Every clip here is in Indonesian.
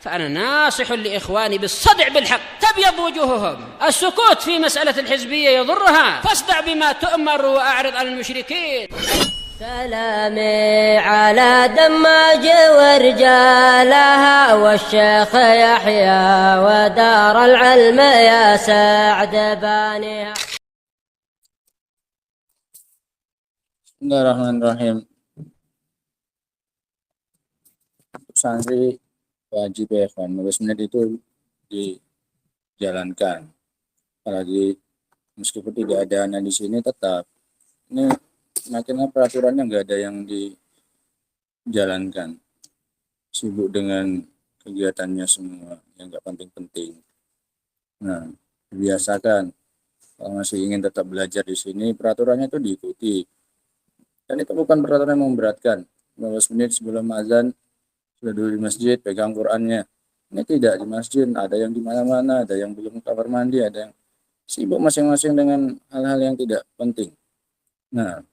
فأنا ناصح لإخواني بالصدع بالحق تبيض وجوههم. السكوت في مسألة الحزبية يضرها، فاصدع بما تؤمر وأعرض عن المشركين. سلامي على دماج ورجالها والشيخ يحيى ودار العلم يا سعد بانيها. Bismillahirrahmanirrahim. Santri wajib ya kan, 15 menit itu dijalankan. Apalagi meskipun tidak ada anak di sini tetap ini makin peraturannya nggak ada yang dijalankan. Sibuk dengan kegiatannya semua yang nggak penting-penting. Nah, biasakan kalau masih ingin tetap belajar di sini peraturannya itu diikuti. Dan itu bukan peraturan yang memberatkan. 15 menit sebelum azan sudah duduk di masjid, pegang Qur'annya. Ini tidak di masjid, ada yang di mana-mana, ada yang belum kamar mandi, ada yang sibuk masing-masing dengan hal-hal yang tidak penting. Nah,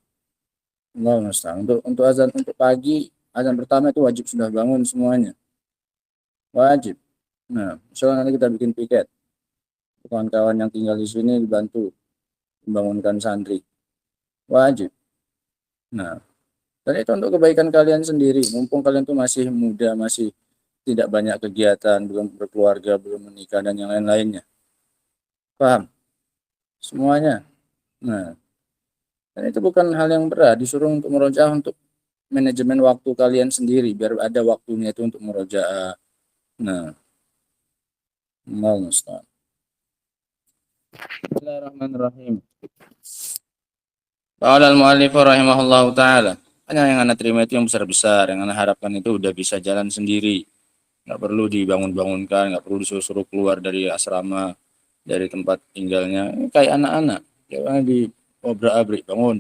Allah musta'an. Untuk azan untuk pagi, azan pertama itu wajib sudah bangun semuanya. Wajib. Nah, misalnya nanti kita bikin piket. Kawan-kawan yang tinggal di sini dibantu membangunkan santri. Wajib. Nah, dan itu untuk kebaikan kalian sendiri. Mumpung kalian tuh masih muda, masih tidak banyak kegiatan, belum berkeluarga, belum menikah, dan yang lain-lainnya. Paham? Semuanya. Nah, dan itu bukan hal yang berat. Disuruh untuk murojaah untuk manajemen waktu kalian sendiri. Biar ada waktunya itu untuk murojaah. Nah, Allah musta'an. Bismillahirrahmanirrahim. Qala al-mu'allif rahimahullahu ta'ala. Hanya yang anak terima itu yang besar-besar, yang anak harapkan itu udah bisa jalan sendiri. Nggak perlu dibangun-bangunkan, nggak perlu disuruh keluar dari asrama, dari tempat tinggalnya. Kayak anak-anak, jangan di obrak-abrik, bangun,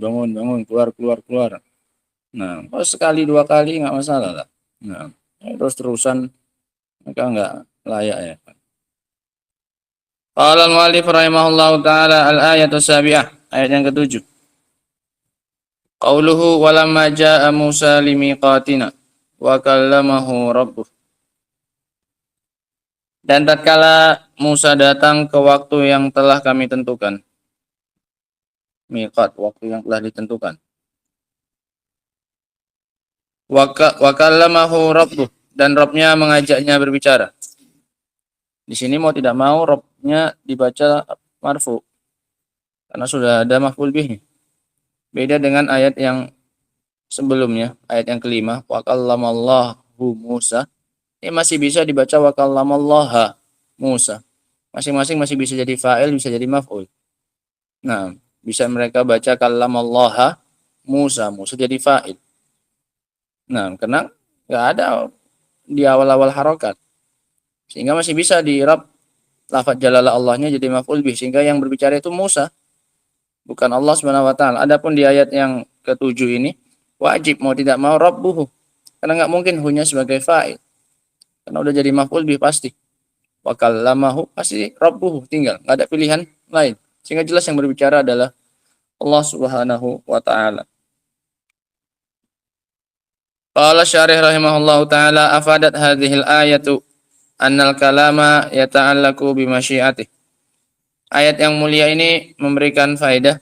keluar. Nah, kalau sekali dua kali nggak masalah lah. Nah, terus-terusan maka nggak layak ya. Qala al-mu'allif rahimahullahu ta'ala al-ayatu sabi'ah, ayat yang ketujuh. Qauluhu walamma jaa Musa limiqatina wa kallamahu rabbuh. Dan tatkala Musa datang ke waktu yang telah kami tentukan. Miqat, waktu yang telah ditentukan. Wa kallamahu rabbuh, dan Rabbnya mengajaknya berbicara. Di sini mau tidak mau Rabbnya dibaca marfu karena sudah ada maf'ul bihi. Beda dengan ayat yang sebelumnya, ayat yang kelima, wa kallamallahu Musa. Ini masih bisa dibaca wa kallamallaha Musa. Masing-masing masih bisa jadi fa'il, bisa jadi maf'ul. Nah, bisa mereka baca kallamallaha Musa, Musa jadi fa'il. Nah, karena nggak ada di awal-awal harokat. Sehingga masih bisa di-i'rab lafaz jalalah Allahnya jadi maf'ul bih, sehingga yang berbicara itu Musa, bukan Allah Subhanahu wa taala. Adapun di ayat yang ketujuh ini wajib mau tidak mau rabbuhu. Karena nggak mungkin hunya sebagai fa'il. Karena udah jadi maf'ul bih pasti. Wa kallamahu pasti rabbuhu, tinggal nggak ada pilihan lain. Sehingga jelas yang berbicara adalah Allah Subhanahu wa taala. Qala syarih rahimahullahu taala afadat hadhil ayatu annal kalama yata'allaku bi masyiatih. Ayat yang mulia ini memberikan faedah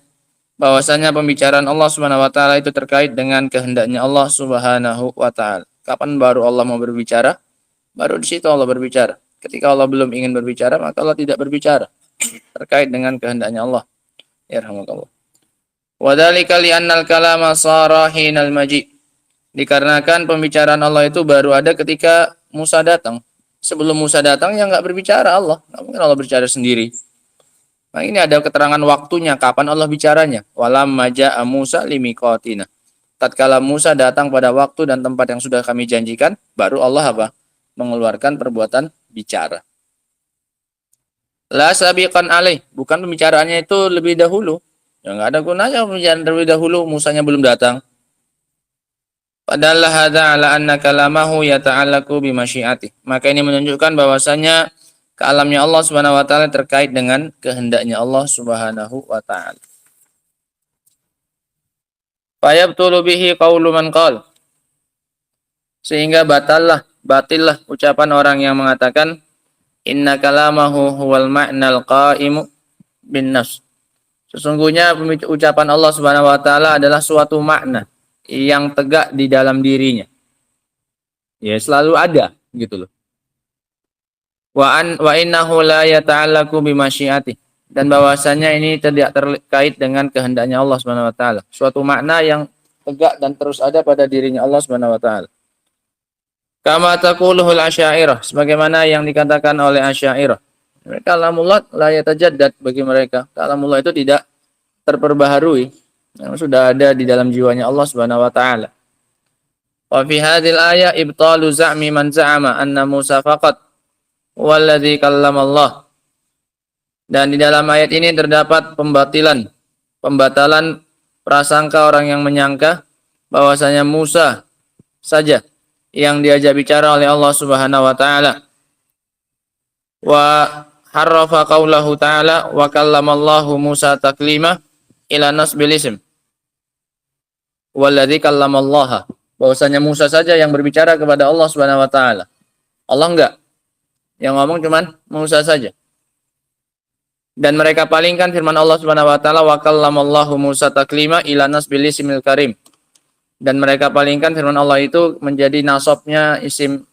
bahwasanya pembicaraan Allah Subhanahu wa taala itu terkait dengan kehendaknya Allah Subhanahu wa taala. Kapan baru Allah mau berbicara? Baru di situ Allah berbicara. Ketika Allah belum ingin berbicara, maka Allah tidak berbicara terkait dengan kehendaknya Allah. Yarhamukallah. Wa dzalika li annal kalama sara hinal maji. Dikarenakan pembicaraan Allah itu baru ada ketika Musa datang. Sebelum Musa datang ya nggak berbicara Allah. Nggak mungkin Allah berbicara sendiri. Nah, ini ada keterangan waktunya kapan Allah bicaranya. Walamma jaa Musa limiqatina. Tatkala Musa datang pada waktu dan tempat yang sudah kami janjikan, baru Allah apa? Mengeluarkan perbuatan bicara. La sabiqan alaih, bukan pembicaraannya itu lebih dahulu. Ya nggak ada gunanya pembicaraan terlebih dahulu, Musanya belum datang. Padahal hadza ala anna kalamahu yata'allaqu bi masyiatih. Maka ini menunjukkan bahwasanya kalamnya Allah Subhanahu wa taala terkait dengan kehendaknya Allah Subhanahu wa taala. Fayabtulu bihi qaulu man qala. Sehingga batallah batillah ucapan orang yang mengatakan inna kalamahu huwal ma'nal qa'imu bin nafs. Sesungguhnya ucapan Allah Subhanahu wa taala adalah suatu makna yang tegak di dalam dirinya. Ya, selalu ada gitu loh. Wa innahu la yata'allaqu bimasyiatih. Dan bahwasanya ini tidak terkait dengan kehendaknya Allah Subhanahu wa taala. Suatu makna yang tegak dan terus ada pada dirinya Allah Subhanahu wa taala. Kama taquluhul asy'ariyah, sebagaimana yang dikatakan oleh asy'ariyah. Kalamullah la yatajaddad, bagi mereka kalamullah itu tidak terperbaharui, yang sudah ada di dalam jiwanya Allah Subhanahu wa taala. Wa fi hadhil ayah ibtalu za'mi man za'ama anna Musa faqat walladzi kallama Allah. Dan di dalam ayat ini terdapat pembatalan prasangka orang yang menyangka bahwasanya Musa saja yang diajak bicara oleh Allah Subhanahu wa taala. Wa harrafa qaulahu ta'ala wa kallamallahu Musa taklima ila nasbil ism. Walladzi kallamallaha. Bahwasanya Musa saja yang berbicara kepada Allah Subhanahu wa taala. Allah enggak. Yang ngomong cuman Musa saja. Dan mereka palingkan firman Allah Subhanahu wa taala wa kallamallahu Musa taklima ila nasbil ismil karim. Dan mereka palingkan firman Allah itu menjadi nasabnya isim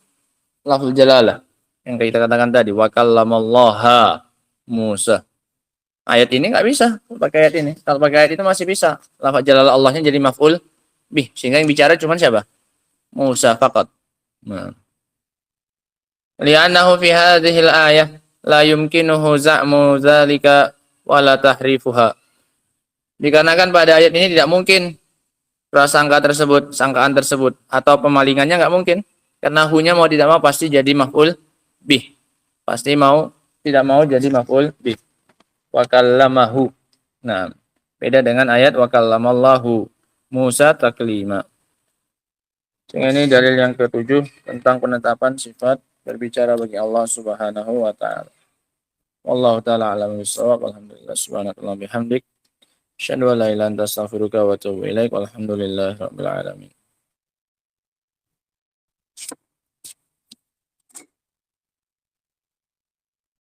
lafzul jalalah yang kita katakan tadi wa kallamallaha Musa. Ayat ini nggak bisa pakai ayat ini. Kalau pakai ayat itu masih bisa lafaz jalalah Allahnya jadi maf'ul bih, sehingga yang bicara cuma siapa? Musa faqat. Nah. Li'annahu fi hadhil ayah la yumkinuhu za'mu dzalika wala tahrifuha. Dikarenakan pada ayat ini tidak mungkin prasangka tersebut, sangkaan tersebut atau pemalingannya nggak mungkin, karena hunya mau tidak mau pasti jadi maf'ul bih. Pasti mau tidak mau jadi maf'ul bih. Wa kallamahu. Nah, beda dengan ayat wa kallamallahu Musa taklima. Ini dalil yang ketujuh tentang penetapan sifat berbicara bagi Allah Subhanahu wa taala. Wallahu taala a'lam bissawab. Alhamdulillah subhanallahi bihamdik. Asyhadu an la ilaha illa anta astaghfiruka wa atubu ilaik. Walhamdulillahirabbil alamin.